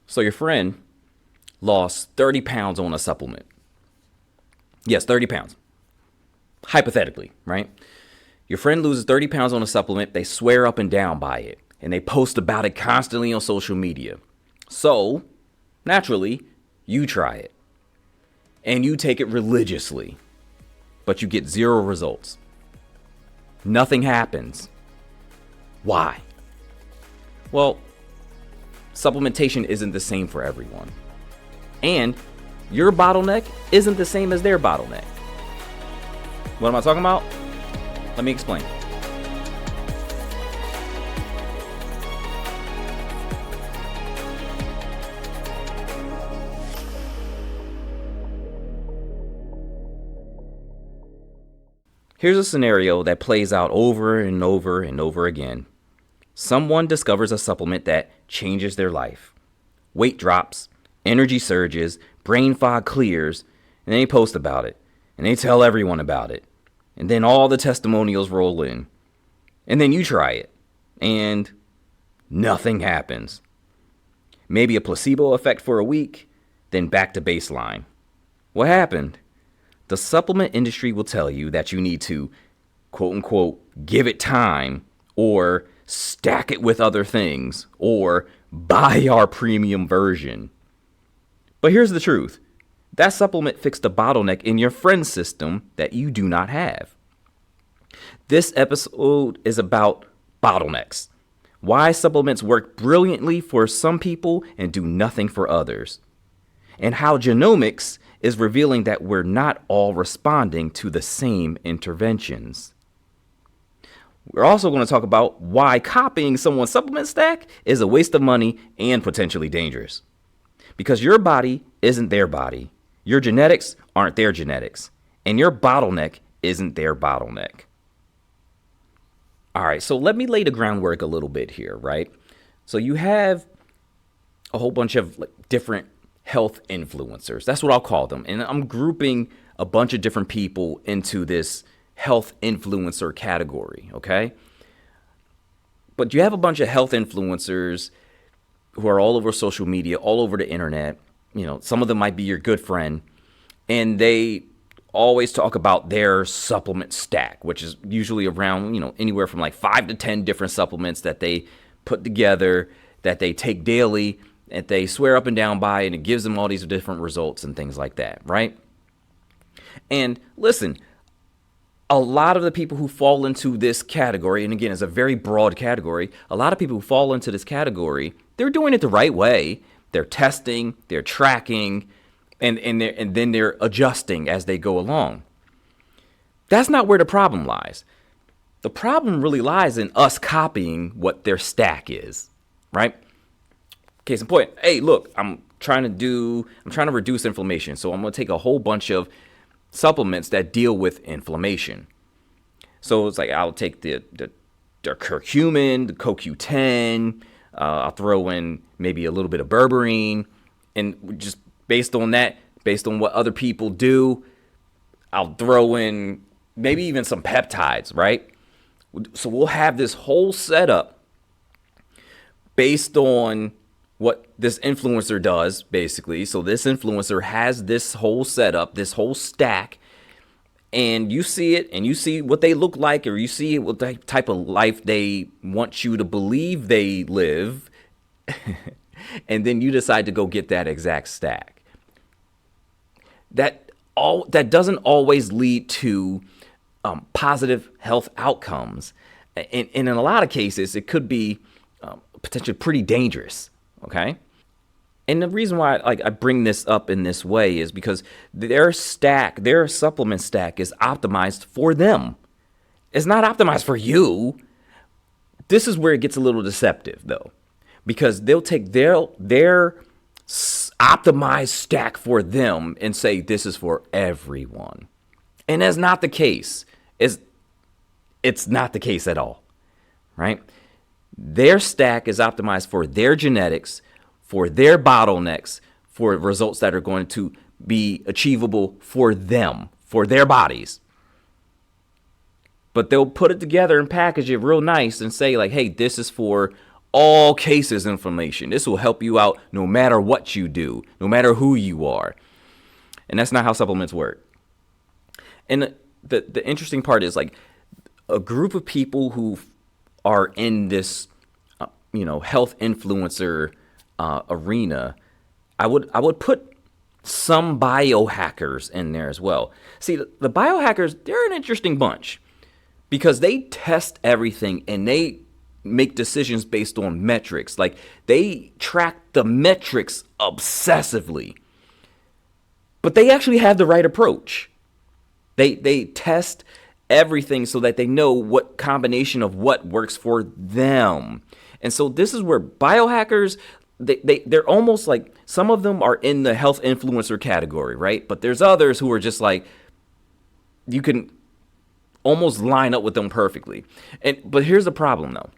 So your friend lost 30 pounds on a supplement. Yes, 30 pounds. Hypothetically, right? Your friend loses 30 pounds on a supplement. They swear up and down by it, and they post about it constantly on social media. So, naturally, you try it, and you take it religiously, but you get zero results. Nothing happens. Why? Well, supplementation isn't the same for everyone. And your bottleneck isn't the same as their bottleneck. What am I talking about? Let me explain. Here's a scenario that plays out over and over and over again. Someone discovers a supplement that changes their life. Weight drops, energy surges, brain fog clears, and they post about it. And they tell everyone about it. And then all the testimonials roll in. And then you try it. And nothing happens. Maybe a placebo effect for a week, then back to baseline. What happened? The supplement industry will tell you that you need to, quote unquote, give it time, or stack it with other things, or buy our premium version. But here's the truth. That supplement fixed a bottleneck in your friend's system that you do not have. This episode is about bottlenecks. Why supplements work brilliantly for some people and do nothing for others. And how genomics is revealing that we're not all responding to the same interventions. We're also going to talk about why copying someone's supplement stack is a waste of money and potentially dangerous. Because your body isn't their body. Your genetics aren't their genetics. And your bottleneck isn't their bottleneck. All right, so let me lay the groundwork a little bit here, right? So you have a whole bunch of different health influencers. That's what I'll call them. And I'm grouping a bunch of different people into this health influencer category, okay? But you have a bunch of health influencers who are all over social media, all over the internet. You know, some of them might be your good friend, and they always talk about their supplement stack, which is usually around, anywhere from like 5 to 10 different supplements that they put together, that they take daily, that they swear up and down by, and it gives them all these different results and things like that, right? And listen, a lot of the people who fall into this category, and again, it's a very broad category, a lot of people who fall into this category, they're doing it the right way. They're testing, they're tracking, and then they're adjusting as they go along. That's not where the problem lies. The problem really lies in us copying what their stack is, right? Case in point, hey, look, I'm trying to reduce inflammation, so I'm going to take a whole bunch of supplements that deal with inflammation. So it's like I'll take the curcumin, the CoQ10, I'll throw in maybe a little bit of berberine, and just based on what other people do, I'll throw in maybe even some peptides, right? So we'll have this whole setup based on what this influencer does, basically. So this influencer has this whole setup, this whole stack, and you see it, and you see what they look like, or you see what type of life they want you to believe they live, and then you decide to go get that exact stack. That doesn't always lead to positive health outcomes, and in a lot of cases, it could be potentially pretty dangerous. Okay. And the reason why I bring this up in this way is because their supplement stack is optimized for them. It's not optimized for you. This is where it gets a little deceptive, though, because they'll take their optimized stack for them and say this is for everyone. And that's not the case. It's not the case at all, right? Their stack is optimized for their genetics, for their bottlenecks, for results that are going to be achievable for them, for their bodies. But they'll put it together and package it real nice and say like, hey, this is for all cases information. This will help you out no matter what you do, no matter who you are. And that's not how supplements work. And the interesting part is, like, a group of people who are in this, health influencer arena, I would put some biohackers in there as well. See, the biohackers, they're an interesting bunch because they test everything and they make decisions based on metrics. Like, they track the metrics obsessively, but they actually have the right approach. They test everything so that they know what combination of what works for them. And so this is where biohackers, they're almost like, some of them are in the health influencer category, right? But there's others who are just like, you can almost line up with them perfectly. But here's the problem though.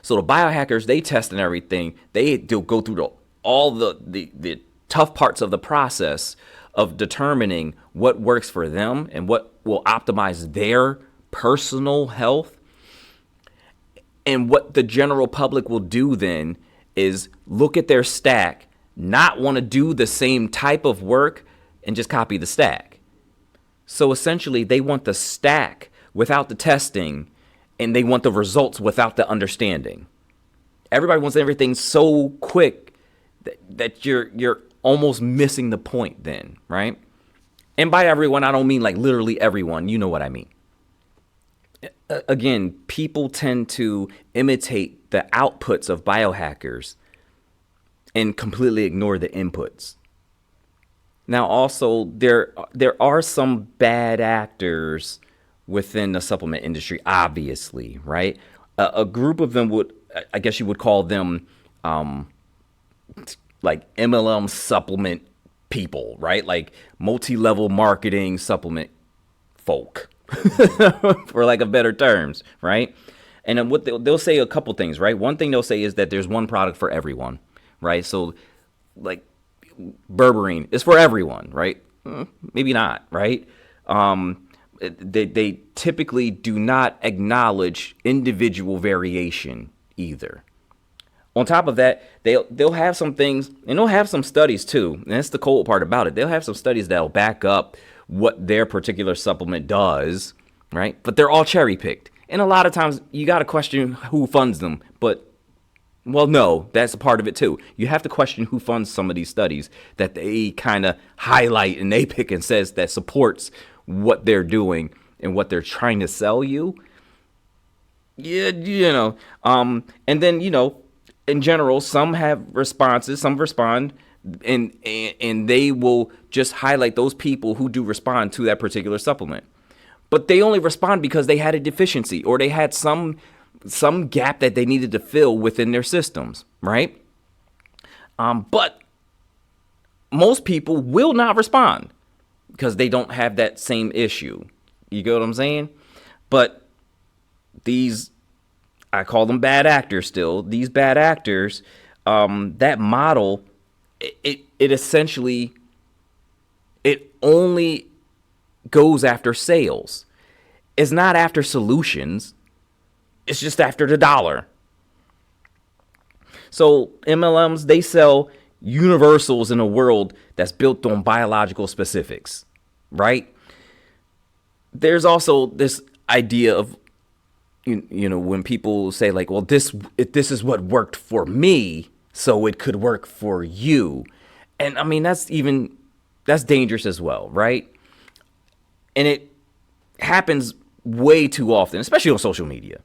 So the biohackers, they test and everything. They'll go through all the tough parts of the process of determining what works for them and what will optimize their personal health. And what the general public will do then is look at their stack, not want to do the same type of work, and just copy the stack. So essentially, they want the stack without the testing, and they want the results without the understanding. Everybody wants everything so quick that you're almost missing the point then, right? And by everyone, I don't mean like literally everyone. You know what I mean. Again, people tend to imitate the outputs of biohackers and completely ignore the inputs. Now, also, there are some bad actors within the supplement industry, obviously, right? A group of them I guess you would call them like MLM supplement people, right? Like multi-level marketing supplement folk, for lack of better terms, right? And then what they'll say a couple things, right? One thing they'll say is that there's one product for everyone, right? So like berberine is for everyone, right? Maybe not, right? They typically do not acknowledge individual variation either. On top of that, they'll have some things, and they'll have some studies too. And that's the cold part about it. They'll have some studies that'll back up what their particular supplement does, right? But they're all cherry picked. And a lot of times you got to question who funds them. But, well, no, that's a part of it too. You have to question who funds some of these studies that they kind of highlight and they pick and says that supports what they're doing and what they're trying to sell you. Yeah, and then, in general, some have responses, some respond, and they will just highlight those people who do respond to that particular supplement. But they only respond because they had a deficiency or they had some gap that they needed to fill within their systems, right? But most people will not respond because they don't have that same issue. You get what I'm saying? But these, I call them bad actors still. These bad actors, that model, it essentially, it only goes after sales. It's not after solutions. It's just after the dollar. So MLMs, they sell universals in a world that's built on biological specifics, right? There's also this idea of, when people say like, well, this is what worked for me, so it could work for you. And I mean, that's dangerous as well, right? And it happens way too often, especially on social media,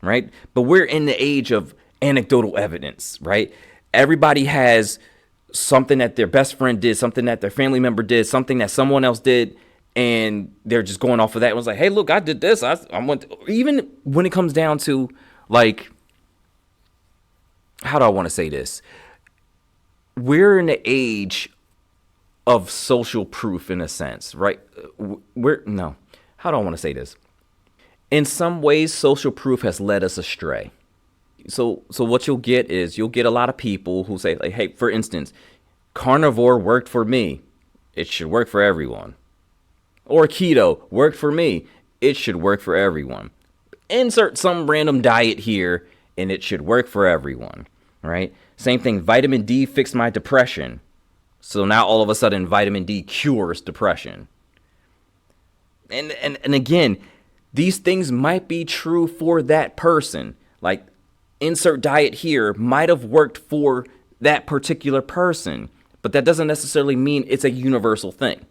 right? But we're in the age of anecdotal evidence, right? Everybody has something that their best friend did, something that their family member did, something that someone else did, and they're just going off of that. It was like, hey, look, I did this. Even when it comes down to, like, how do I want to say this? We're in the age of social proof in a sense, right? How do I want to say this? In some ways, social proof has led us astray. So what you'll get is a lot of people who say, like, hey, for instance, carnivore worked for me. It should work for everyone. Or keto worked for me. It should work for everyone. Insert some random diet here and it should work for everyone, right? Same thing, vitamin D fixed my depression. So now all of a sudden vitamin D cures depression. And again, these things might be true for that person. Like insert diet here might have worked for that particular person, but that doesn't necessarily mean it's a universal thing.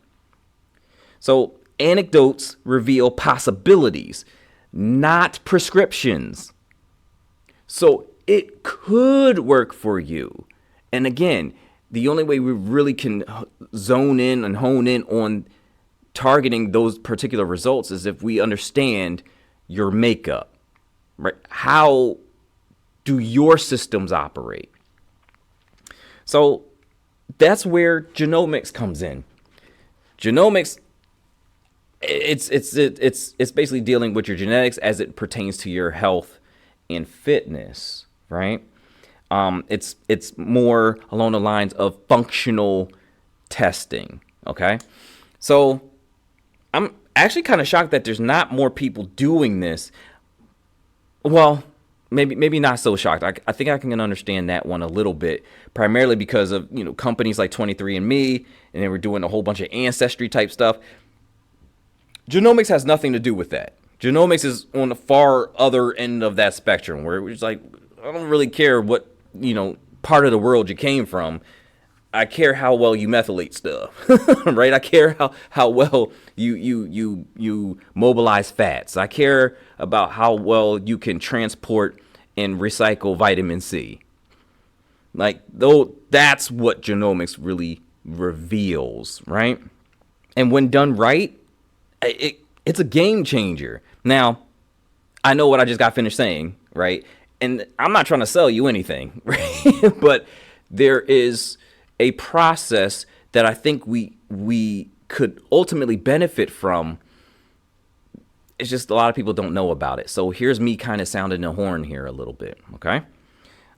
So anecdotes reveal possibilities, not prescriptions. So it could work for you. And again, the only way we really can zone in and hone in on targeting those particular results is if we understand your makeup, right? How do your systems operate? So that's where genomics comes in. Genomics, it's basically dealing with your genetics as it pertains to your health and fitness, right? It's more along the lines of functional testing, okay? So I'm actually kind of shocked that there's not more people doing this. Well, maybe not so shocked. I think I can understand that one a little bit, primarily because of, companies like 23andMe, and they were doing a whole bunch of ancestry type stuff. Genomics has nothing to do with that. Genomics is on the far other end of that spectrum, where it's like, I don't really care what, part of the world you came from. I care how well you methylate stuff, right? I care how well you mobilize fats. I care about how well you can transport and recycle vitamin C. Like, though, that's what genomics really reveals, right? And when done right, it's a game changer. Now, I know what I just got finished saying, right? And I'm not trying to sell you anything, right? But there is a process that I think we could ultimately benefit from. It's just a lot of people don't know about it. So here's me kind of sounding the horn here a little bit, okay?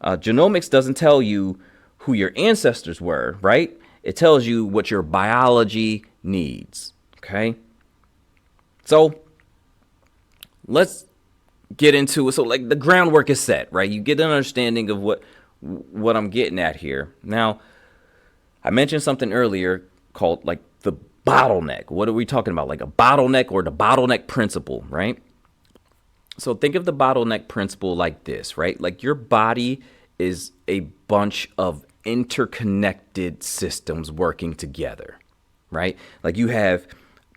Genomics doesn't tell you who your ancestors were, right? It tells you what your biology needs, okay? So let's get into it. So like the groundwork is set, right? You get an understanding of what I'm getting at here. Now, I mentioned something earlier called like the bottleneck. What are we talking about? Like a bottleneck or the bottleneck principle, right? So think of the bottleneck principle like this, right? Like your body is a bunch of interconnected systems working together, right? Like you have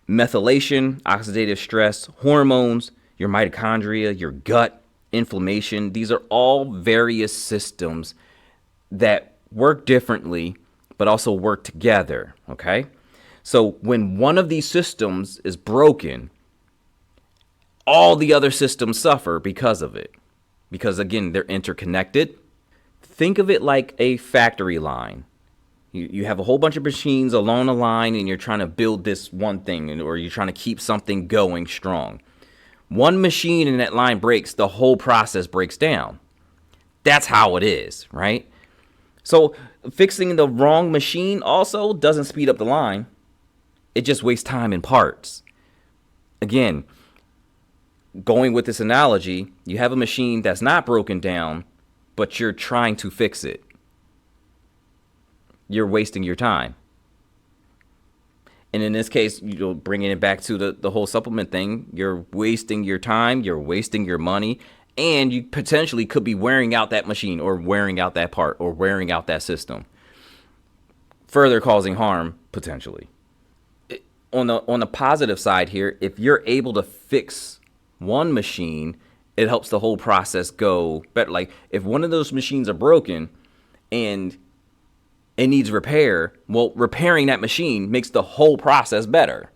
methylation, oxidative stress, hormones, your mitochondria, your gut, inflammation. These are all various systems that work differently, but also work together, okay? So when one of these systems is broken, all the other systems suffer because of it. Because again, they're interconnected. Think of it like a factory line. You have a whole bunch of machines along a line and you're trying to build this one thing, or you're trying to keep something going strong. One machine in that line breaks, the whole process breaks down. That's how it is, right? So fixing the wrong machine also doesn't speed up the line. It just wastes time and parts. Again, going with this analogy, you have a machine that's not broken down, but you're trying to fix it. You're wasting your time. And in this case, bringing it back to the whole supplement thing, you're wasting your time, you're wasting your money, and you potentially could be wearing out that machine or wearing out that part or wearing out that system, further causing harm potentially. On the positive side here, if you're able to fix one machine, it helps the whole process go better. Like if one of those machines are broken and it needs repair, well, repairing that machine makes the whole process better.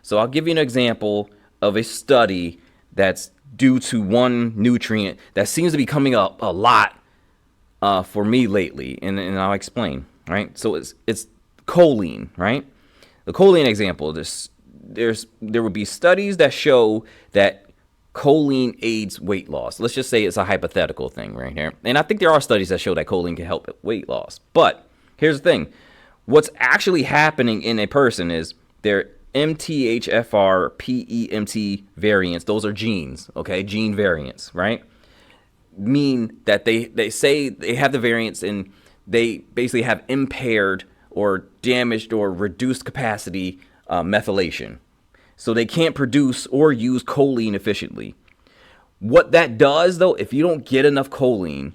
So I'll give you an example of a study that's due to one nutrient that seems to be coming up a lot for me lately, and I'll explain, right? So it's choline, right? The choline example, there would be studies that show that choline aids weight loss. Let's just say it's a hypothetical thing right here. And I think there are studies that show that choline can help weight loss. But here's the thing. What's actually happening in a person is their MTHFR, PEMT variants. Those are genes, okay? Gene variants, right? mean that they say they have the variants and they basically have impaired or damaged or reduced capacity methylation. So they can't produce or use choline efficiently. What that does, though, if you don't get enough choline,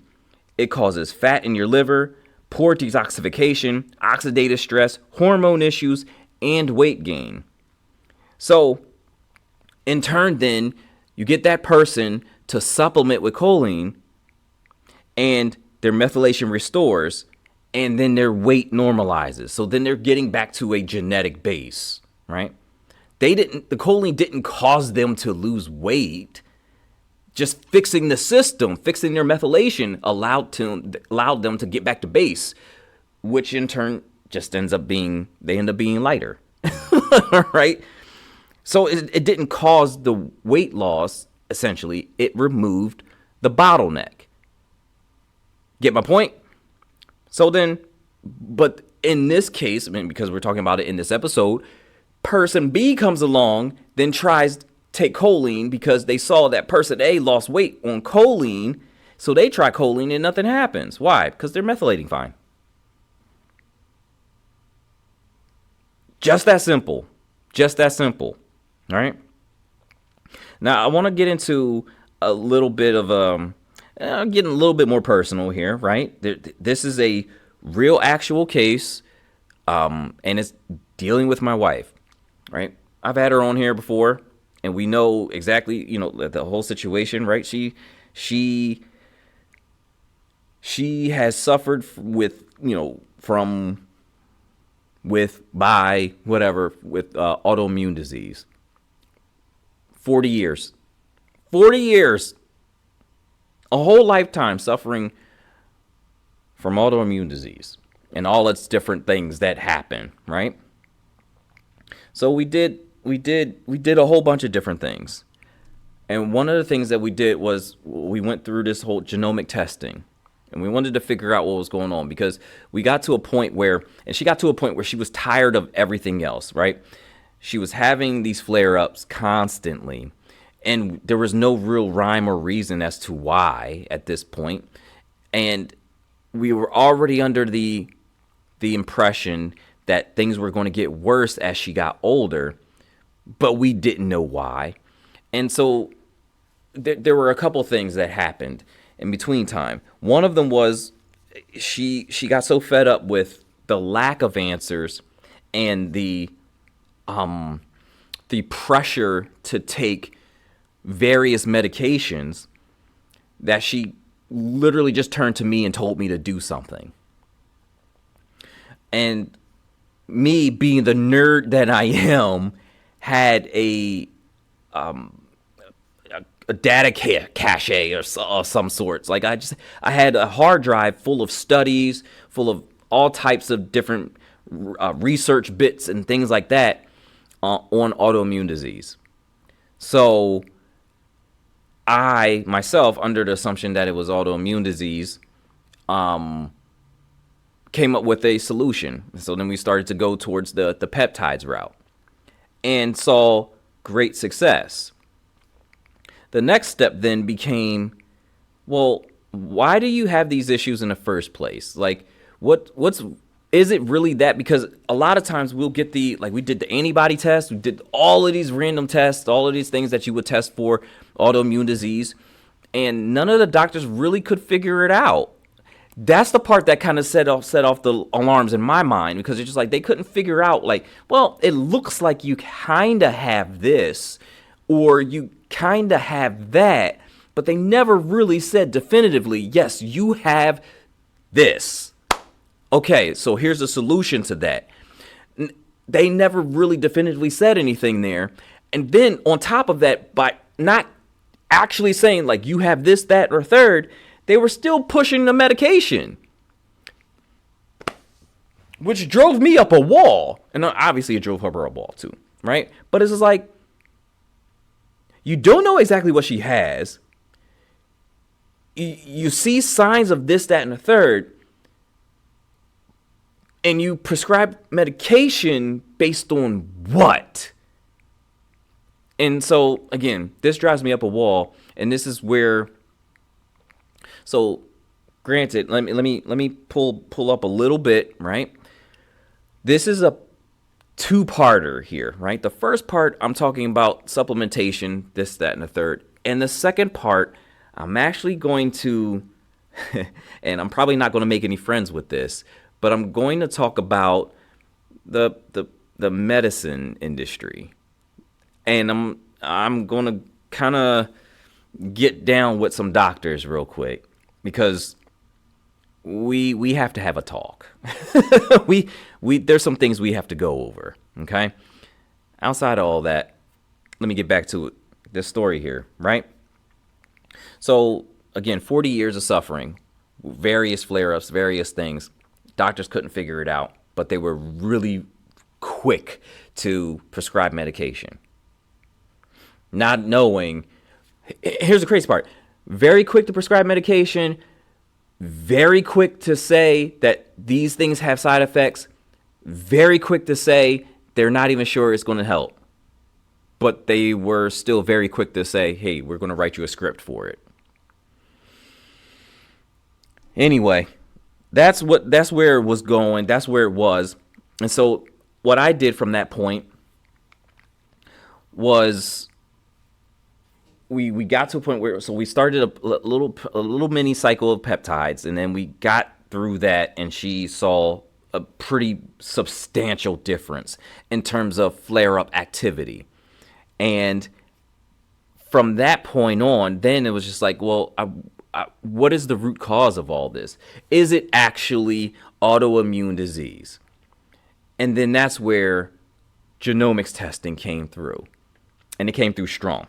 it causes fat in your liver, poor detoxification, oxidative stress, hormone issues, and weight gain. So, in turn, then, you get that person to supplement with choline, and their methylation restores, and then their weight normalizes. So then they're getting back to a genetic base, right? The choline didn't cause them to lose weight. Just fixing the system, fixing their methylation allowed them to get back to base, which in turn just they end up being lighter, right? So it didn't cause the weight loss, essentially. It removed the bottleneck. Get my point? So then, but in this case, I mean, because we're talking about it in this episode, person B comes along, then tries to take choline because they saw that person A lost weight on choline. So they try choline and nothing happens. Why? Because they're methylating fine. Just that simple. Just that simple. All right. Now, I want to get into a little bit of getting a little bit more personal here, right? This is a real actual case, and it's dealing with my wife, right? I've had her on here before, and we know exactly, the whole situation, right? She has suffered with autoimmune disease. 40 years. 40 years. A whole lifetime suffering from autoimmune disease and all its different things that happen, right? So we did a whole bunch of different things. And one of the things that we did was we went through this whole genomic testing, and we wanted to figure out what was going on, because she got to a point where she was tired of everything else, right? She was having these flare-ups constantly, and there was no real rhyme or reason as to why at this point. And we were already under the impression that things were going to get worse as she got older, but we didn't know why. And so there were a couple things that happened in between time. One of them was she got so fed up with the lack of answers and the pressure to take various medications that she literally just turned to me and told me to do something. And me, being the nerd that I am, had a data cache or some sorts. Like I had a hard drive full of studies, full of all types of different research bits and things like that on autoimmune disease. So I myself, under the assumption that it was autoimmune disease, came up with a solution. So then we started to go towards the peptides route and saw great success. The next step then became, well, why do you have these issues in the first place? Like, is it really that? Because a lot of times we'll get we did the antibody test, we did all of these random tests, all of these things that you would test for autoimmune disease, and none of the doctors really could figure it out. That's the part that kind of set off the alarms in my mind, because it's just like they couldn't figure out, well, it looks like you kind of have this, or you kind of have that, but they never really said definitively, yes, you have this. Okay, so here's a solution to that. They never really definitively said anything there. And then on top of that, by not actually saying you have this, that, or third, they were still pushing the medication, which drove me up a wall. And obviously it drove her a wall too, right? But it's just like, you don't know exactly what she has. You see signs of this, that, and the third, and you prescribe medication based on what? And so, again, this drives me up a wall, and this is where So granted, let me pull up a little bit, right? This is a two-parter here, right? The first part, I'm talking about supplementation, this, that, and the third. And the second part, I'm actually going to, and I'm probably not going to make any friends with this, but I'm going to talk about the medicine industry. And I'm going to kind of get down with some doctors real quick, because we have to have a talk. we there's some things we have to go over, okay? Outside of all that, let me get back to this story here, right? So again, 40 years of suffering, various flare-ups, various things. Doctors couldn't figure it out, but they were really quick to prescribe medication. Not knowing, here's the crazy part, very quick to prescribe medication, very quick to say that these things have side effects, very quick to say they're not even sure it's going to help. But they were still very quick to say, hey, we're going to write you a script for it. Anyway, that's where it was going. That's where it was. And so what I did from that point was we got to a point where, so we started a little mini cycle of peptides, and then we got through that, and she saw a pretty substantial difference in terms of flare-up activity. And from that point on, then it was just like, well, what is the root cause of all this? Is it actually autoimmune disease? And then that's where genomics testing came through, and it came through strong.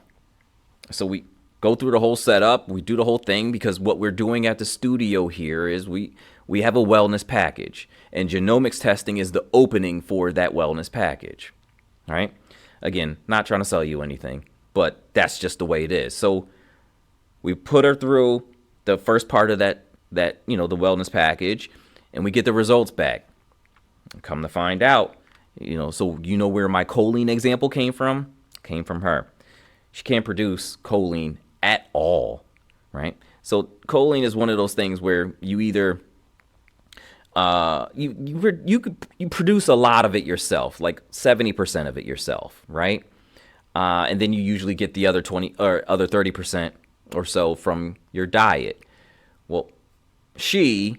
So we go through the whole setup, we do the whole thing, because what we're doing at the studio here is we have a wellness package, and genomics testing is the opening for that wellness package. All right? Again, not trying to sell you anything, but that's just the way it is. So we put her through the first part of that the wellness package, and we get the results back. Come to find out, so where my choline example came from? Came from her. She can't produce choline at all, right? So choline is one of those things where you either you produce a lot of it yourself, like 70% of it yourself, right? And then you usually get the other 20 or other 30% or so from your diet. Well, she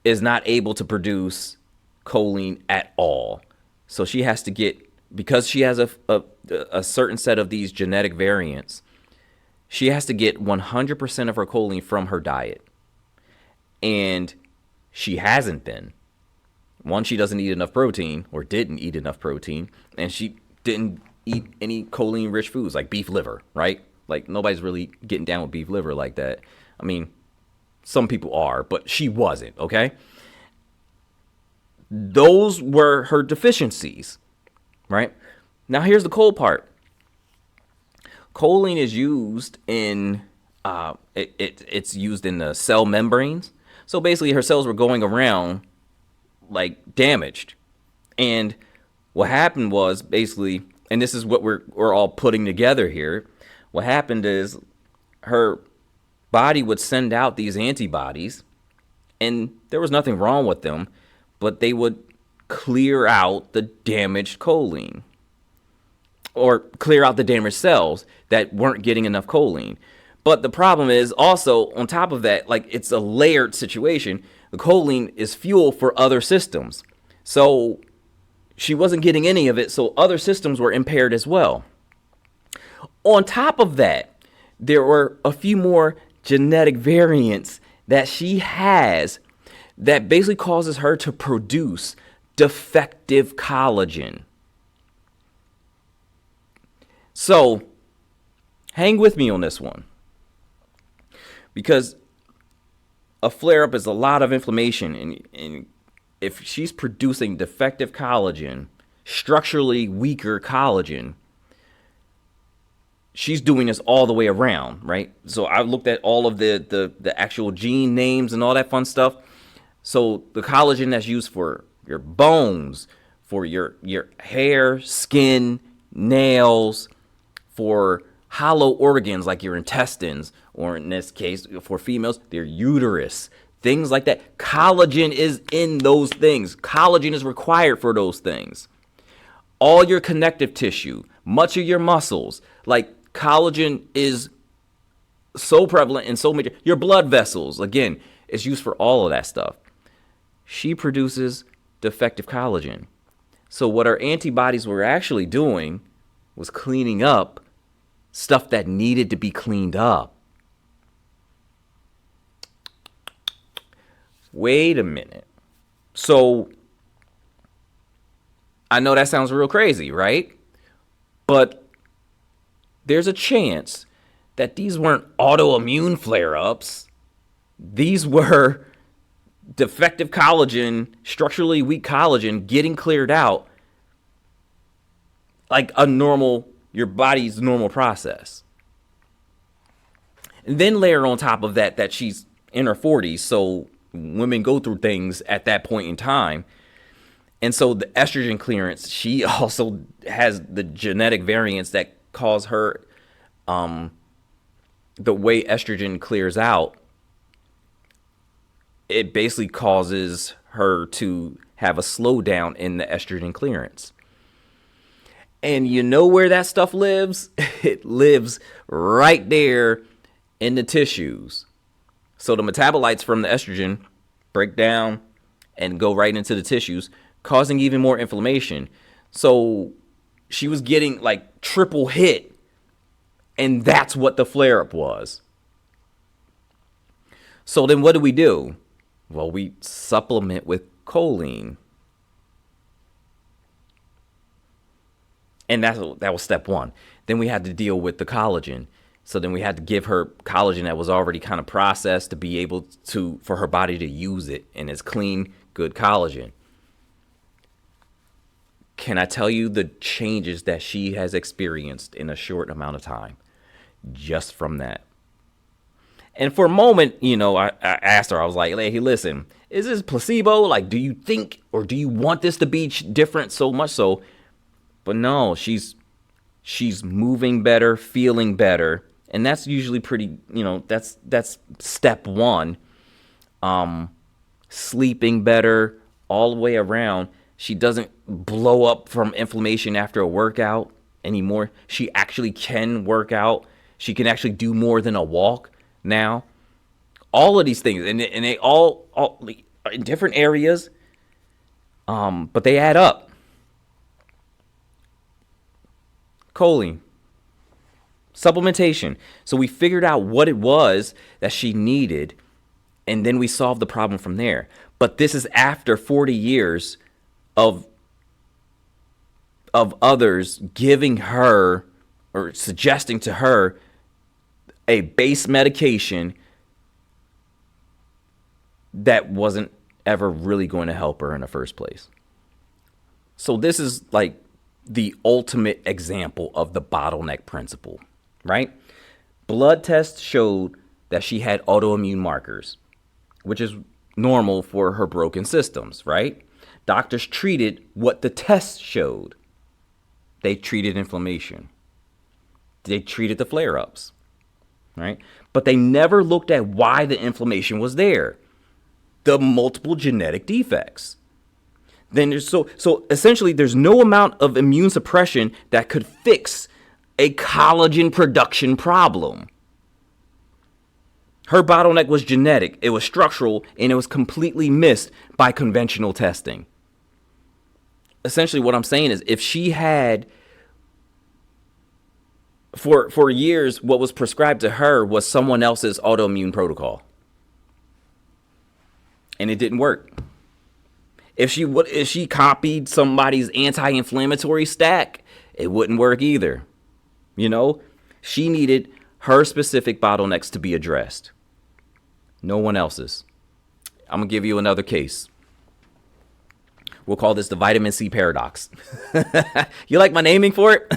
is not able to produce choline at all, so she has to get, because she has a certain set of these genetic variants, she has to get 100% of her choline from her diet. And she hasn't been. One, she doesn't eat enough protein, or didn't eat enough protein, and she didn't eat any choline-rich foods like beef liver, right? Like, nobody's really getting down with beef liver like that. I mean, some people are, but she wasn't, okay? Those were her deficiencies, right? Now, here's the cool part. Choline is used in, it's used in the cell membranes. So basically, her cells were going around like damaged. And what happened was basically, and this is what we're all putting together here. What happened is her body would send out these antibodies, and there was nothing wrong with them, but they would clear out the damaged choline, or clear out the damaged cells that weren't getting enough choline. But the problem is also, on top of that, like, it's a layered situation. The choline is fuel for other systems. So she wasn't getting any of it, so other systems were impaired as well. On top of that, there were a few more genetic variants that she has that basically causes her to produce defective collagen. So hang with me on this one, because a flare-up is a lot of inflammation, and if she's producing defective collagen, structurally weaker collagen, she's doing this all the way around, right? So I looked at all of the actual gene names and all that fun stuff. So the collagen that's used for your bones, for your hair, skin, nails, for hollow organs like your intestines, or in this case, for females, their uterus, things like that. Collagen is in those things. Collagen is required for those things. All your connective tissue, much of your muscles, like collagen is so prevalent and so major. Your blood vessels, again, is used for all of that stuff. She produces defective collagen. So what our antibodies were actually doing was cleaning up stuff that needed to be cleaned up. Wait a minute. So I know that sounds real crazy, right? But there's a chance that these weren't autoimmune flare-ups. These were defective collagen, structurally weak collagen getting cleared out like your body's normal process. And then layer on top of that she's in her 40s, so women go through things at that point in time. And so the estrogen clearance, she also has the genetic variants that cause her, the way estrogen clears out, it basically causes her to have a slowdown in the estrogen clearance. And you know where that stuff lives? It lives right there in the tissues. So the metabolites from the estrogen break down and go right into the tissues, causing even more inflammation. So she was getting like triple hit, and that's what the flare-up was. So then what do? Well, we supplement with choline. And that was step one. Then we had to deal with the collagen. So then we had to give her collagen that was already kind of processed to be able to, for her body to use it. And it's clean, good collagen. Can I tell you the changes that she has experienced in a short amount of time just from that? And for a moment, I asked her, I was like, hey, listen, is this placebo? Like, do you think or do you want this to be different so much so? But no, she's moving better, feeling better. And that's usually pretty, that's step one. Sleeping better all the way around. She doesn't blow up from inflammation after a workout anymore. She actually can work out. She can actually do more than a walk now. All of these things, and they all in different areas, but they add up. Choline. Supplementation. So we figured out what it was that she needed, and then we solved the problem from there. But this is after 40 years of others giving her or suggesting to her a base medication that wasn't ever really going to help her in the first place. So this is like the ultimate example of the bottleneck principle, right? Blood tests showed that she had autoimmune markers, which is normal for her broken systems, right? Doctors treated what the tests showed. They treated inflammation. They treated the flare-ups, right? But they never looked at why the inflammation was there. The multiple genetic defects. Then there's so essentially there's no amount of immune suppression that could fix a collagen production problem. Her bottleneck was genetic, it was structural, and it was completely missed by conventional testing. Essentially what I'm saying is if she had for years what was prescribed to her was someone else's autoimmune protocol. And it didn't work. If she copied somebody's anti-inflammatory stack, it wouldn't work either. She needed her specific bottlenecks to be addressed. No one else's. I'm going to give you another case. We'll call this the vitamin C paradox. You like my naming for it?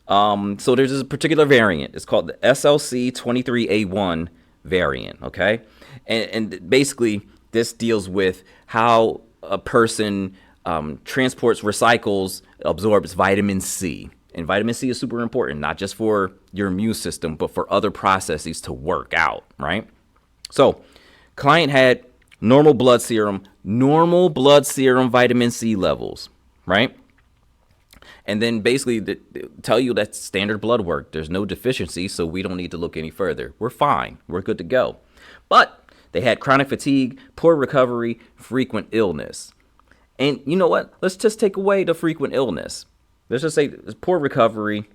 So there's this particular variant. It's called the SLC23A1 variant, okay? And basically, this deals with how a person transports, recycles, absorbs vitamin C. And vitamin C is super important, not just for your immune system, but for other processes to work out, right? So, client had normal blood serum vitamin C levels, right? And then basically tell you that's standard blood work. There's no deficiency, so we don't need to look any further. We're fine. We're good to go. But they had chronic fatigue, poor recovery, frequent illness. And you know what? Let's just take away the frequent illness. Let's just say poor recovery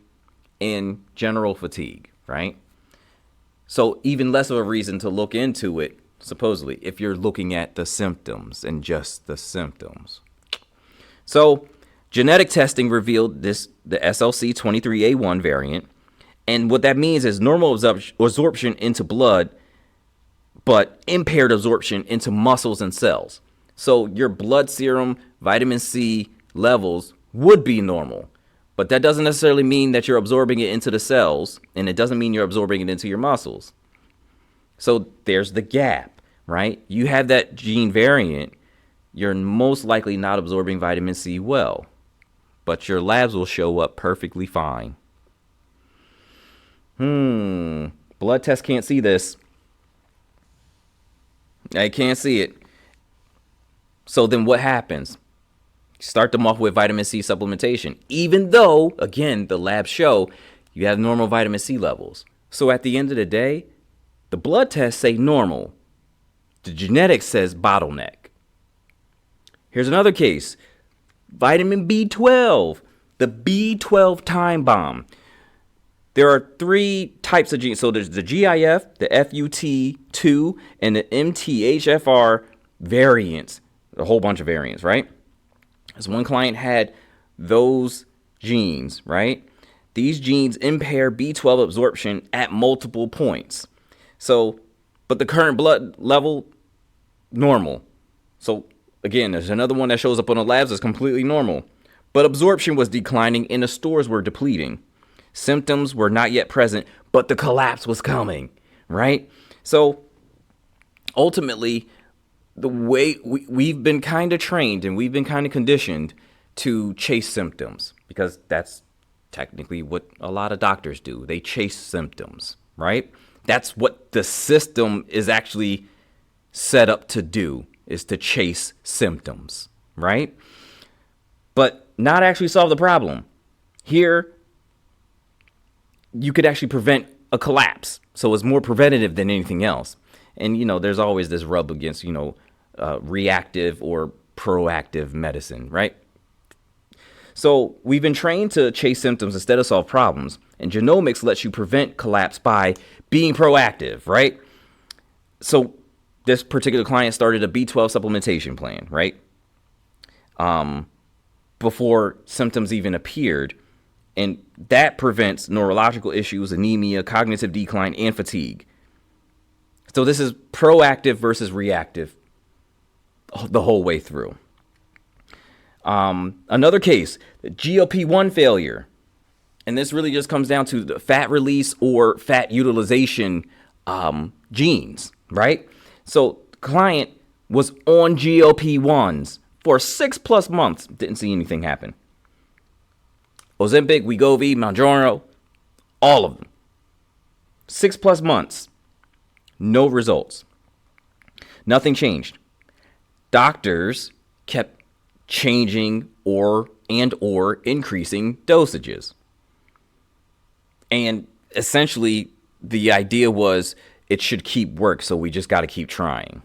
and general fatigue, right? So even less of a reason to look into it, supposedly, if you're looking at the symptoms and just the symptoms. So genetic testing revealed the SLC23A1 variant. And what that means is normal absorption into blood, but impaired absorption into muscles and cells. So your blood serum vitamin C levels would be normal, but that doesn't necessarily mean that you're absorbing it into the cells, and it doesn't mean you're absorbing it into your muscles. So there's the gap, right? You have that gene variant, you're most likely not absorbing vitamin C well, but your labs will show up perfectly fine. Blood test can't see this. I can't see it. So then what happens? Start them off with vitamin C supplementation, even though, again, the labs show you have normal vitamin C levels. So at the end of the day, the blood tests say normal. The genetics says bottleneck. Here's another case. Vitamin B12, the B12 time bomb. There are 3 types of genes. So there's the GIF, the FUT2, and the MTHFR variants. A whole bunch of variants, right? So one client had those genes, right? These genes impair B12 absorption at multiple points. So, but the current blood level, normal. So again, there's another one that shows up on the labs as completely normal. But absorption was declining and the stores were depleting. Symptoms were not yet present, but the collapse was coming, right? So ultimately, the way we've been kind of trained and we've been kind of conditioned to chase symptoms, because that's technically what a lot of doctors do. They chase symptoms, right? That's what the system is actually set up to do, is to chase symptoms, right? But not actually solve the problem. Here, you could actually prevent a collapse. So it's more preventative than anything else. And, there's always this rub against, reactive or proactive medicine, right? So we've been trained to chase symptoms instead of solve problems. And genomics lets you prevent collapse by being proactive, right? So this particular client started a B12 supplementation plan, right? Before symptoms even appeared. And that prevents neurological issues, anemia, cognitive decline, and fatigue. So this is proactive versus reactive the whole way through. Another case, GLP-1 failure. And this really just comes down to the fat release or fat utilization genes, right? So client was on GLP-1s for 6+ months, didn't see anything happen. Ozempic, Wegovy, Mounjaro, all of them. 6+ months. No results. Nothing changed. Doctors kept changing or increasing dosages. And essentially, the idea was it should keep work, so we just got to keep trying.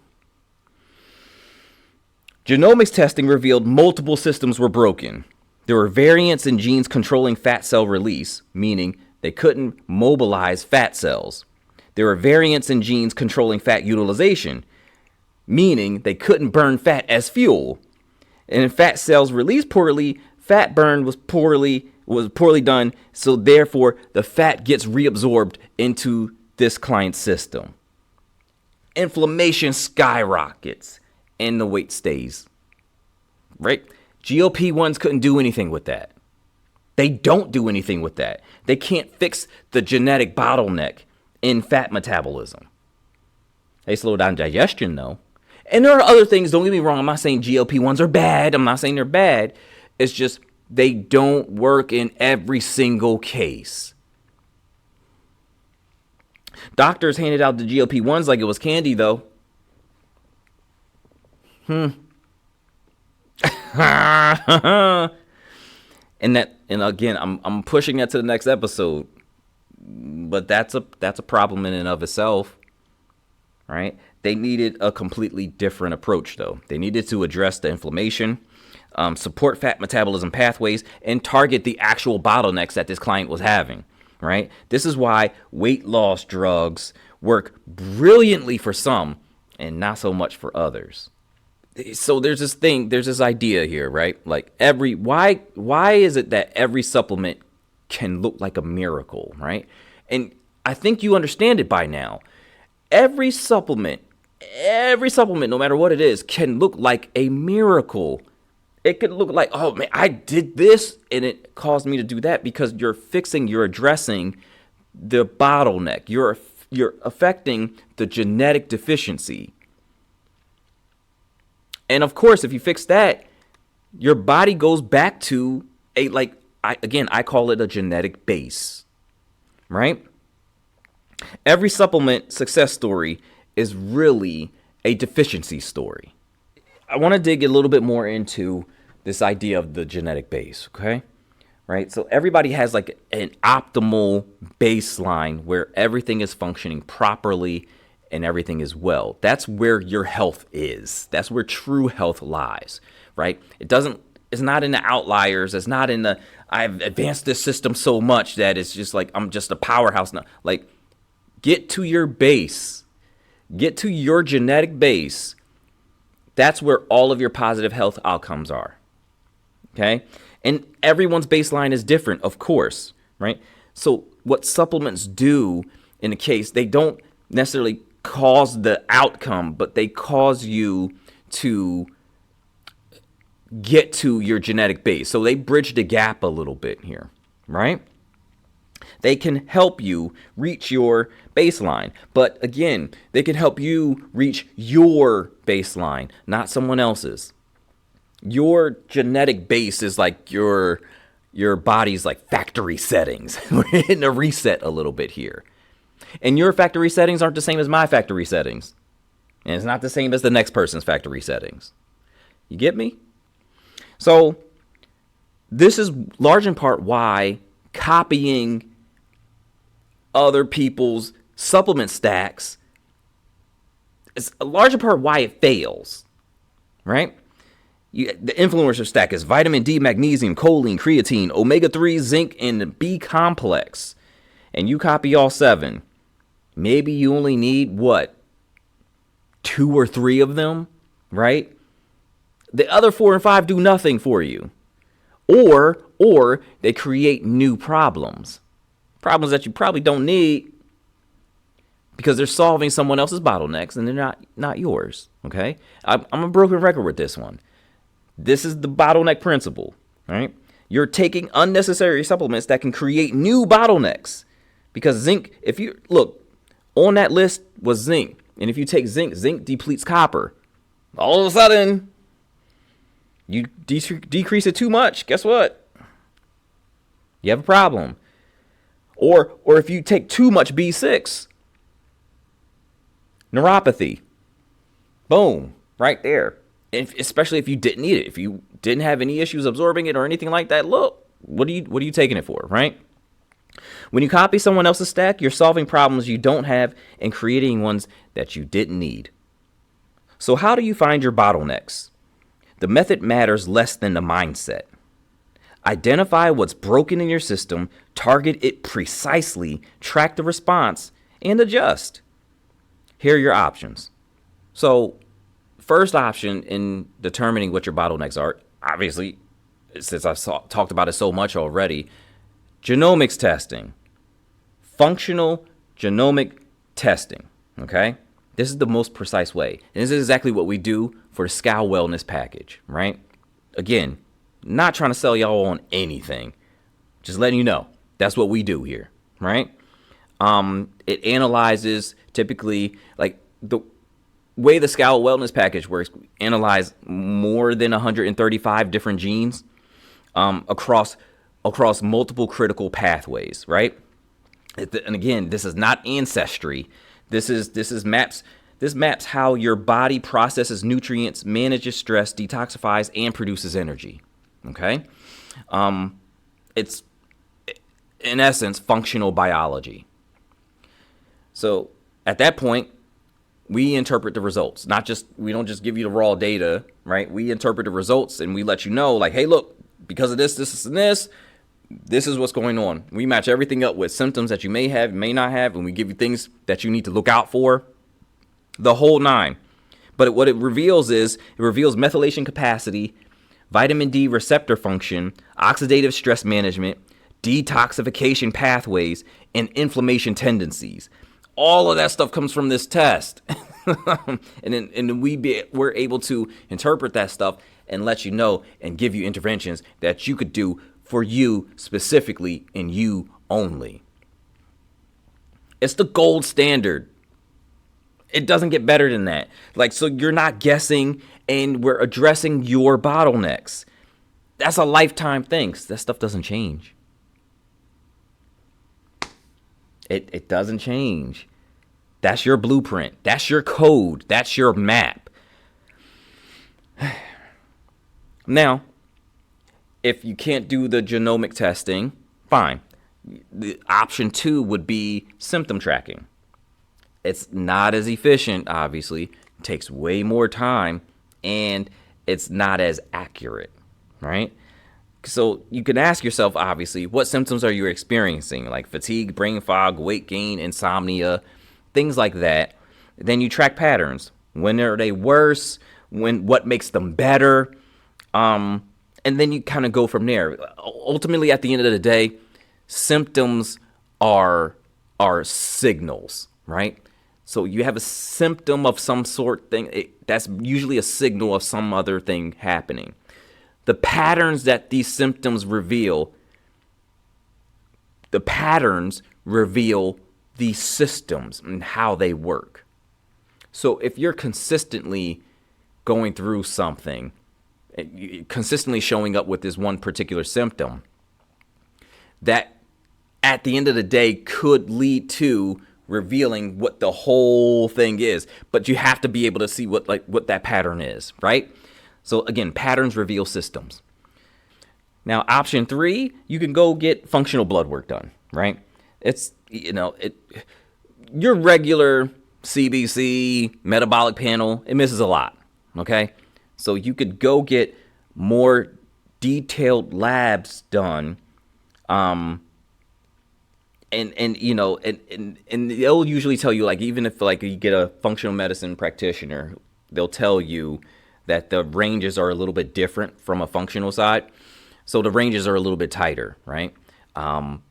Genomics testing revealed multiple systems were broken. There were variants in genes controlling fat cell release, meaning they couldn't mobilize fat cells. There were variants in genes controlling fat utilization, meaning they couldn't burn fat as fuel. And if fat cells released poorly, fat burn was poorly done, so therefore the fat gets reabsorbed into this client's system. Inflammation skyrockets and the weight stays. Right? GLP-1s couldn't do anything with that. They don't do anything with that. They can't fix the genetic bottleneck in fat metabolism. They slow down digestion, though. And there are other things, don't get me wrong, I'm not saying GLP-1s are bad. I'm not saying they're bad. It's just They don't work in every single case. Doctors handed out the GLP-1s like it was candy, though. And again, I'm pushing that to the next episode, but that's a problem in and of itself, right? They needed a completely different approach, though. They needed to address the inflammation, support fat metabolism pathways, and target the actual bottlenecks that this client was having, right? This is why weight loss drugs work brilliantly for some and not so much for others. So there's this idea here, right? Like why is it that every supplement can look like a miracle, right? And I think you understand it by now. Every supplement, no matter what it is, can look like a miracle. It could look like, oh man, I did this and it caused me to do that, because you're addressing the bottleneck. You're affecting the genetic deficiency. And of course, if you fix that, your body goes back to I call it a genetic base, right? Every supplement success story is really a deficiency story. I want to dig a little bit more into this idea of the genetic base, okay? Right? So everybody has like an optimal baseline where everything is functioning properly and everything is well. That's where your health is. That's where true health lies, right? It's not in the outliers. It's not in the, I've advanced this system so much that it's just like, I'm just a powerhouse now. Like, get to your base. Get to your genetic base. That's where all of your positive health outcomes are, okay? And everyone's baseline is different, of course, right? So what supplements do in a case, they don't necessarily cause the outcome, but they cause you to get to your genetic base. So they bridge the gap a little bit here, right? They can help you reach your baseline. But again, they can help you reach your baseline, not someone else's. Your genetic base is like your body's like factory settings. We're hitting a reset a little bit here. And your factory settings aren't the same as my factory settings. And it's not the same as the next person's factory settings. You get me? So this is large in part why copying other people's supplement stacks is a large part why it fails, right? The influencer stack is vitamin D, magnesium, choline, creatine, omega-3, zinc, and B complex. And you copy all 7. Maybe you only need, 2 or 3 of them, right? The other 4 and 5 do nothing for you. Or they create new problems. Problems that you probably don't need because they're solving someone else's bottlenecks and they're not yours, okay? I'm a broken record with this one. This is the bottleneck principle, right? You're taking unnecessary supplements that can create new bottlenecks. Because zinc, if you look, on that list was zinc. And if you take zinc depletes copper. All of a sudden, you decrease it too much. Guess what? You have a problem. Or if you take too much B6, neuropathy. Boom, right there. And especially if you didn't need it. If you didn't have any issues absorbing it or anything like that, look, what are you taking it for, right? When you copy someone else's stack, you're solving problems you don't have and creating ones that you didn't need. So how do you find your bottlenecks? The method matters less than the mindset. Identify what's broken in your system, target it precisely, track the response, and adjust. Here are your options. So, first option in determining what your bottlenecks are, obviously, since I've talked about it so much already, genomics testing. Functional genomic testing, okay? This is the most precise way. And this is exactly what we do for the Scowl Wellness package, right? Again, not trying to sell y'all on anything. Just letting you know. That's what we do here, right? It analyzes typically, like the way the Scowl Wellness package works, we analyze more than 135 different genes. across multiple critical pathways, right? And again, this is not ancestry. This maps how your body processes nutrients, manages stress, detoxifies, and produces energy. Okay, it's in essence functional biology. So at that point, we interpret the results. We don't just give you the raw data, right? We interpret the results and we let you know, like, hey, look, because of this, and this is what's going on. We match everything up with symptoms that you may have, may not have, and we give you things that you need to look out for. The whole nine. But what it reveals methylation capacity, vitamin D receptor function, oxidative stress management, detoxification pathways, and inflammation tendencies. All of that stuff comes from this test. and we're able to interpret that stuff and let you know and give you interventions that you could do for you specifically and you only. It's the gold standard. It doesn't get better than that. So you're not guessing, and we're addressing your bottlenecks. That's a lifetime thing. That stuff doesn't change. It doesn't change. That's your blueprint. That's your code. That's your map. Now, if you can't do the genomic testing, fine. The option 2 would be symptom tracking. It's not as efficient, obviously. It takes way more time, and it's not as accurate, right? So you can ask yourself, obviously, what symptoms are you experiencing? Like fatigue, brain fog, weight gain, insomnia, things like that. Then you track patterns. When are they worse? What makes them better? And then you kind of go from there. Ultimately, at the end of the day, symptoms are signals, right? So you have a symptom of some sort thing. That's usually a signal of some other thing happening. The patterns that these symptoms reveal, these systems and how they work. So if you're consistently going through something, consistently showing up with this one particular symptom, that at the end of the day could lead to revealing what the whole thing is. But you have to be able to see what that pattern is, right? So again, patterns reveal systems. Now, option 3, you can go get functional blood work done, right? It's, your regular CBC metabolic panel, it misses a lot, okay? So you could go get more detailed labs done, and they'll usually tell you, even if you get a functional medicine practitioner, they'll tell you that the ranges are a little bit different from a functional side. So the ranges are a little bit tighter, right? And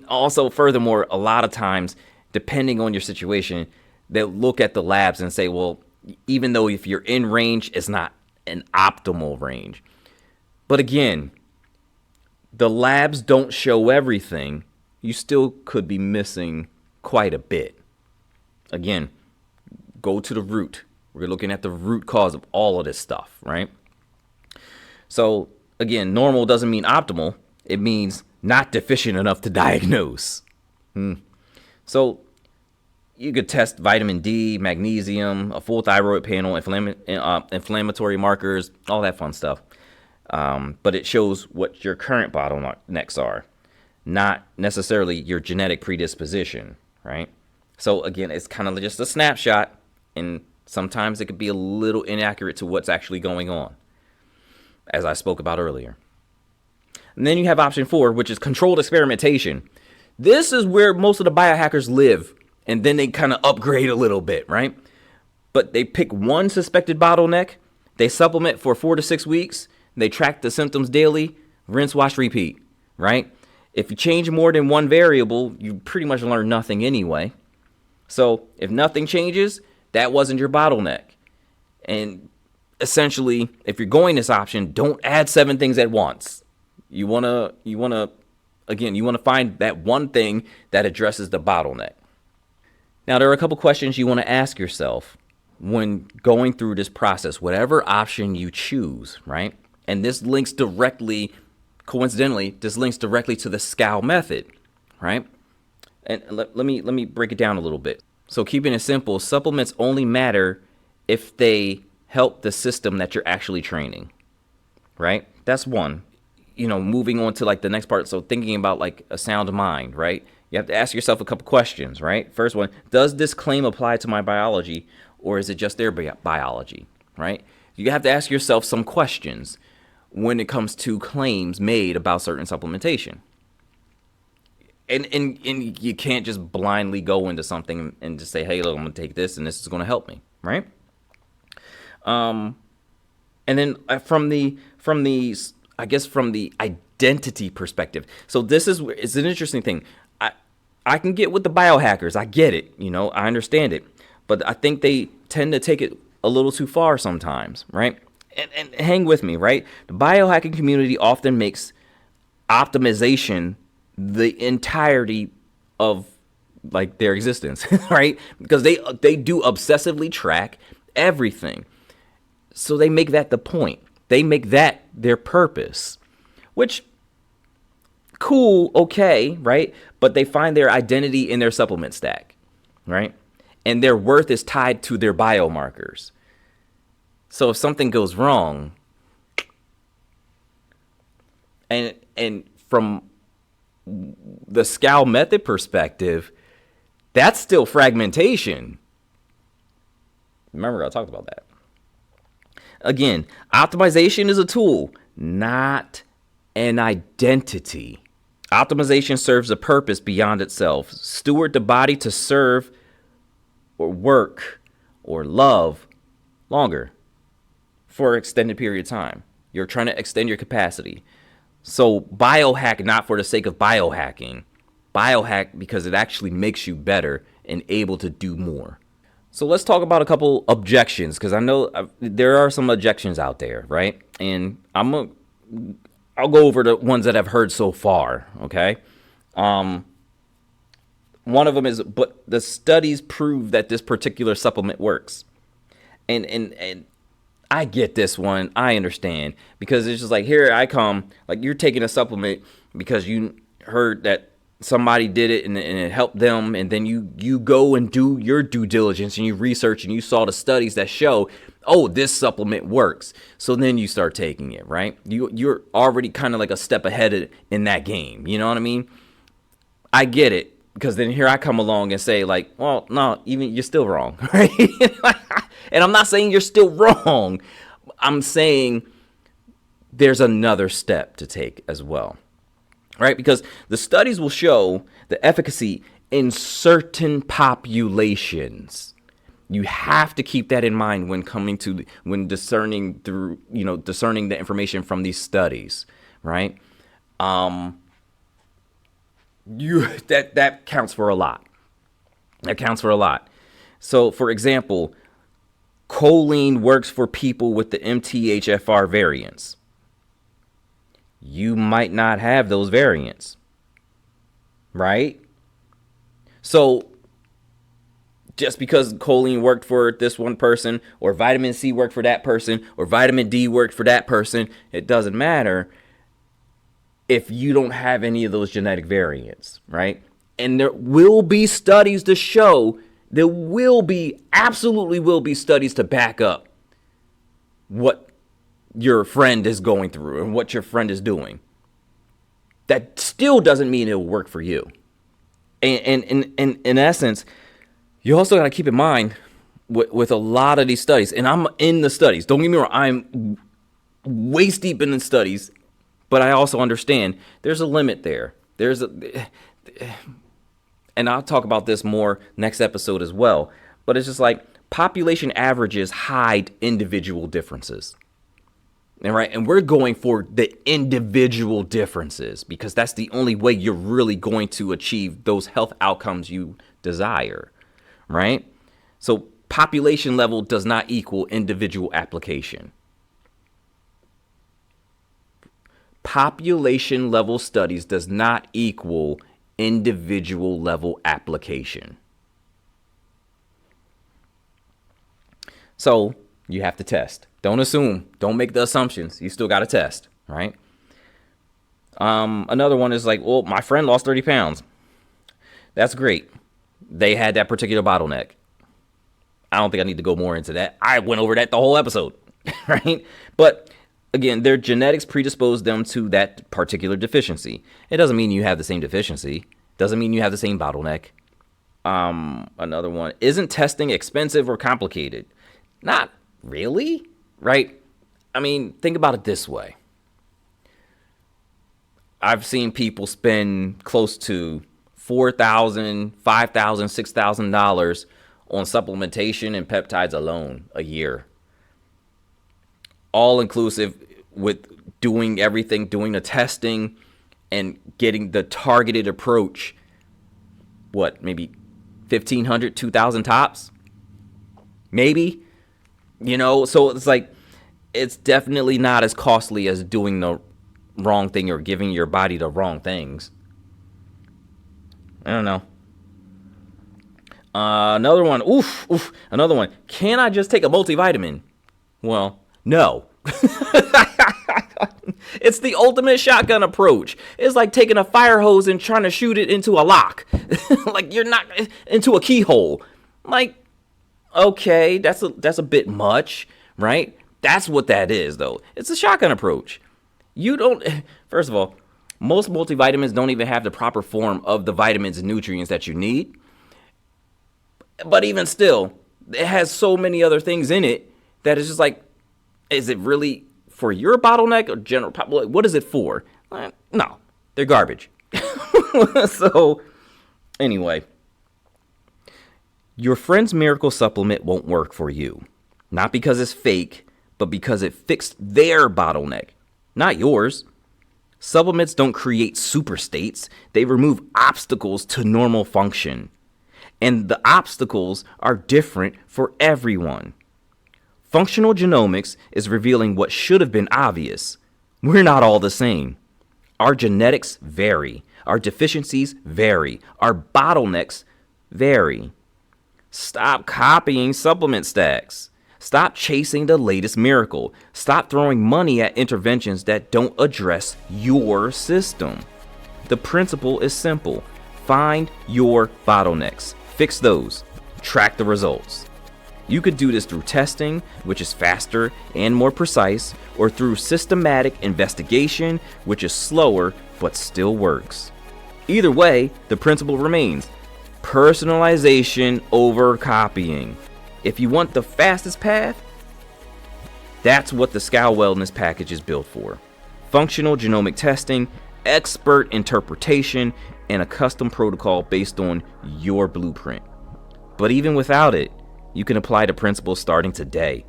also, furthermore, a lot of times, depending on your situation, they'll look at the labs and say, well, even though if you're in range, it's not an optimal range. But again, the labs don't show everything. You still could be missing quite a bit. Again, go to the root. We're looking at the root cause of all of this stuff, right? So again, normal doesn't mean optimal. It means not deficient enough to diagnose. So you could test vitamin D, magnesium, a full thyroid panel, inflammatory markers, all that fun stuff. But it shows what your current bottlenecks are, not necessarily your genetic predisposition, right? So again, it's kind of just a snapshot, and sometimes it could be a little inaccurate to what's actually going on, as I spoke about earlier. And then you have option 4, which is controlled experimentation. This is where most of the biohackers live, and then they kind of upgrade a little bit, right? But they pick one suspected bottleneck, they supplement for 4 to 6 weeks, they track the symptoms daily, rinse, wash, repeat, right? If you change more than one variable, you pretty much learn nothing anyway. So if nothing changes, that wasn't your bottleneck. And essentially, if you're going this option, don't add 7 things at once. You want to find that one thing that addresses the bottleneck. Now, there are a couple questions you want to ask yourself when going through this process, whatever option you choose, right? And this links directly, coincidentally, this links directly to the SCAL method, right? And let me break it down a little bit. So keeping it simple, supplements only matter if they help the system that you're actually training, right? That's one. Moving on to like the next part. So thinking about like a sound mind, right? You have to ask yourself a couple questions, right? First one, does this claim apply to my biology, or is it just their biology, right? You have to ask yourself some questions when it comes to claims made about certain supplementation. And you can't just blindly go into something and just say, hey, look, I'm going to take this and this is going to help me, right? And then from the identity perspective. So it's an interesting thing. I can get with the biohackers. I get it. I understand it. But I think they tend to take it a little too far sometimes, right? And hang with me, right? The biohacking community often makes optimization the entirety of like their existence, right? Because they do obsessively track everything. So they make that the point. They make that their purpose, which cool, okay, right? But they find their identity in their supplement stack, right? And their worth is tied to their biomarkers. So if something goes wrong, and from the SCAL method perspective, that's still fragmentation. Remember, I talked about that. Again, optimization is a tool, not an identity. Optimization serves a purpose beyond itself. Steward the body to serve or work or love longer for an extended period of time. You're trying to extend your capacity. So biohack not for the sake of biohacking. Biohack because it actually makes you better and able to do more. So let's talk about a couple objections, because I know there are some objections out there, right? And I'll go over the ones that I've heard so far, okay? One of them is, but the studies prove that this particular supplement works. And I get this one. I understand, because it's just like, here I come, like you're taking a supplement because you heard that somebody did it and it helped them, and then you go and do your due diligence and you research and you saw the studies that show, oh, this supplement works. So then you start taking it, right? You're already kind of like a step ahead in that game. You know what I mean? I get it, because then here I come along and say like, well, no, even you're still wrong, right? And I'm not saying you're still wrong. I'm saying there's another step to take as well. Right? Because the studies will show the efficacy in certain populations. You have to keep that in mind when discerning the information from these studies, right? That counts for a lot. That counts for a lot. So, for example, choline works for people with the MTHFR variants. You might not have those variants, right? So just because choline worked for this one person, or vitamin C worked for that person, or vitamin D worked for that person, it doesn't matter if you don't have any of those genetic variants, right? And there will be studies to show, absolutely will be studies to back up what your friend is going through and what your friend is doing. That still doesn't mean it'll work for you. And in essence, you also got to keep in mind with a lot of these studies, and I'm in the studies. Don't get me wrong, I'm waist deep in the studies, but I also understand there's a limit there. And I'll talk about this more next episode as well. But it's just like population averages hide individual differences. And we're going for the individual differences, because that's the only way you're really going to achieve those health outcomes you desire, right? So population level does not equal individual application. Population level studies does not equal individual level application. So you have to test. Don't assume. Don't make the assumptions. You still got to test, right? Another one is like, well, my friend lost 30 pounds. That's great. They had that particular bottleneck. I don't think I need to go more into that. I went over that the whole episode, right? But again, their genetics predisposed them to that particular deficiency. It doesn't mean you have the same deficiency. Doesn't mean you have the same bottleneck. Another one, isn't testing expensive or complicated? Not really, right? I mean, think about it this way. I've seen people spend close to $4,000, $5,000, $6,000 on supplementation and peptides alone a year. All inclusive with doing everything, doing the testing and getting the targeted approach. What, maybe 1,500, 2,000 tops? Maybe, so it's like, it's definitely not as costly as doing the wrong thing or giving your body the wrong things. I don't know. Another one. Another one. Can I just take a multivitamin? Well, no. It's the ultimate shotgun approach. It's like taking a fire hose and trying to shoot it into a lock. Like you're not into a keyhole. Like, okay, that's a bit much, right? That's what that is, though. It's a shotgun approach. First of all, most multivitamins don't even have the proper form of the vitamins and nutrients that you need. But even still, it has so many other things in it that it's just like, is it really for your bottleneck or general population? What is it for? No, they're garbage. So, anyway, your friend's miracle supplement won't work for you. Not because it's fake, but because it fixed their bottleneck, not yours. Supplements don't create super states. They remove obstacles to normal function. And the obstacles are different for everyone. Functional genomics is revealing what should have been obvious. We're not all the same. Our genetics vary. Our deficiencies vary. Our bottlenecks vary. Stop copying supplement stacks. Stop chasing the latest miracle. Stop throwing money at interventions that don't address your system. The principle is simple. Find your bottlenecks. Fix those. Track the results. You could do this through testing, which is faster and more precise, or through systematic investigation, which is slower but still works. Either way, the principle remains. Personalization over copying. If you want the fastest path, that's what the Scowl Wellness package is built for. Functional genomic testing, expert interpretation, and a custom protocol based on your blueprint. But even without it, you can apply the principles starting today.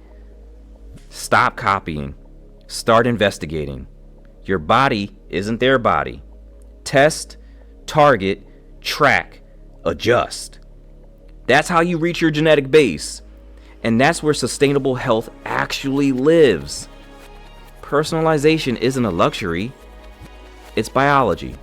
Stop copying. Start investigating. Your body isn't their body. Test, target, track, adjust. That's how you reach your genetic base. And that's where sustainable health actually lives. Personalization isn't a luxury. It's biology.